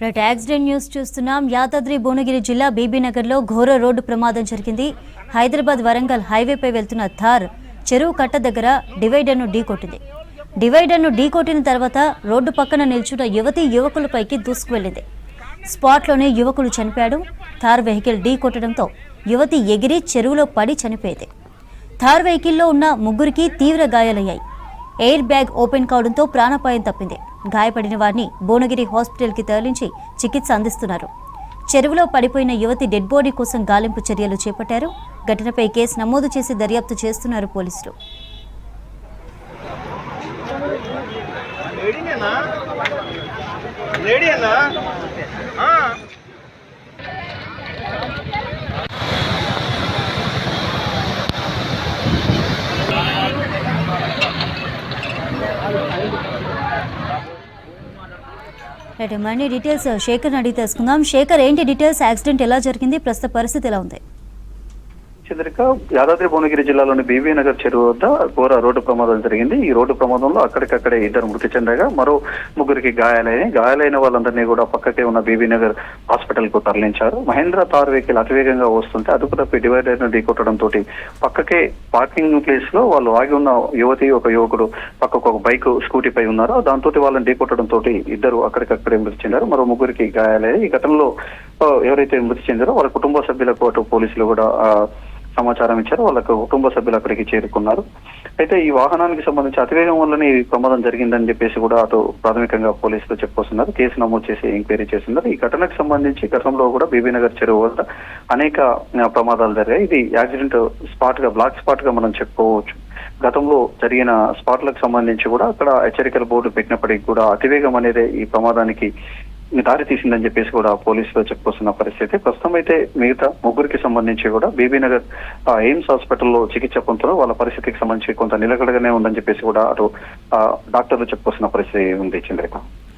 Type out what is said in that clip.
Right accident news చూస్తున్నాం. యాదాద్రి భువనగిరి జిల్లా బీబీనగర్లో ఘోర రోడ్డు ప్రమాదం జరిగింది. హైదరాబాద్ వరంగల్ హైవేపై వెళ్తున్న థార్ చెరువు కట్ట దగ్గర డివైడర్ను ఢీకొట్టింది. డివైడర్ను ఢీకొట్టిన తర్వాత రోడ్డు పక్కన నిల్చున్న యువకులపైకి దూసుకువెళ్లింది. స్పాట్లోనే యువకుడు చనిపోయాడు. థార్ వెహికల్ ఢీకొట్టడంతో యువతి ఎగిరి చెరువులో పడి చనిపోయింది. థార్ వెహికల్లో ఉన్న ముగ్గురికి తీవ్ర గాయాలయ్యాయి. ఎయిర్ బ్యాగ్ ఓపెన్ కావడంతో ప్రాణాపాయం తప్పింది. గాయపడిన వారిని భువనగిరి హాస్పిటల్కి తరలించి చికిత్స అందిస్తున్నారు. చెరువులో పడిపోయిన యువతి డెడ్ బాడీ కోసం గాలింపు చర్యలు చేపట్టారు. ఘటనపై కేసు నమోదు చేసి దర్యాప్తు చేస్తున్నారు పోలీసులు. మరిన్ని డీటెయిల్స్ శేఖర్ అడిగి తెలుసుకుందాం. శేఖర్, ఏంటి డీటెయిల్స్? యాక్సిడెంట్ ఎలా జరిగింది? ప్రస్తుత పరిస్థితి ఎలా ఉంది? చంద్రిక, యాదాద్రి భువనగిరి జిల్లాలోని బీబీనగర్ చెరువు వద్ద ఘోర రోడ్డు ప్రమాదం జరిగింది. ఈ రోడ్డు ప్రమాదంలో అక్కడికక్కడే 2 మృతి చెందగా మరో 3 గాయాలైన వాళ్ళందరినీ కూడా పక్కకే ఉన్న బీబీనగర్ హాస్పిటల్ కు తరలించారు. మహేంద్ర థార్ వెహికల్ అతివేగంగా వస్తుంటే అదుపు తప్పి డివైడర్ ను ఢీకొట్టడంతో పక్కకే పార్కింగ్ ప్లేస్ లో వాళ్ళు ఆగి ఉన్న ఒక యువకుడు పక్కకు ఒక బైక్ స్కూటీ పై ఉన్నారు. దాంతో వాళ్ళని ఢీకొట్టడంతో 2 అక్కడికక్కడే మృతి చెందారు. మరో 3 గాయాలయ్యాయి. ఈ ఘటనలో ఎవరైతే మృతి చెందారో వాళ్ళ కుటుంబ సభ్యులకు అటు పోలీసులు కూడా సమాచారం ఇచ్చారు. వాళ్ళకు కుటుంబ సభ్యులు అక్కడికి చేరుకున్నారు. అయితే ఈ వాహనానికి సంబంధించి అతివేగం వల్లనే ఈ ప్రమాదం జరిగిందని చెప్పేసి కూడా అటు ప్రాథమికంగా పోలీసులు చెప్పుకొస్తున్నారు. కేసు నమోదు చేసి ఎంక్వైరీ చేస్తున్నారు. ఈ ఘటనకు సంబంధించి గతంలో కూడా బీబీనగర్ చెరువు వద్ద అనేక ప్రమాదాలు జరిగాయి. ఇది యాక్సిడెంట్ స్పాట్ గా, బ్లాక్ స్పాట్ గా మనం చెప్పుకోవచ్చు. గతంలో జరిగిన స్పాట్లకు సంబంధించి కూడా అక్కడ హెచ్చరికల బోర్డు పెట్టినప్పటికీ కూడా అతివేగం అనేది ఈ ప్రమాదానికి దారి తీసిందని చెప్పేసి కూడా పోలీసులు చెప్పుకొస్తున్న పరిస్థితి. ప్రస్తుతం అయితే మిగతా 3 సంబంధించి కూడా బీబీనగర్ ఎయిమ్స్ హాస్పిటల్లో చికిత్స పొందుతున్నారు. వాళ్ళ పరిస్థితికి సంబంధించి కొంత నిలకడగానే ఉందని చెప్పేసి కూడా అటు డాక్టర్లు చెప్పుకొస్తున్న పరిస్థితి ఉంది. చంద్రిక.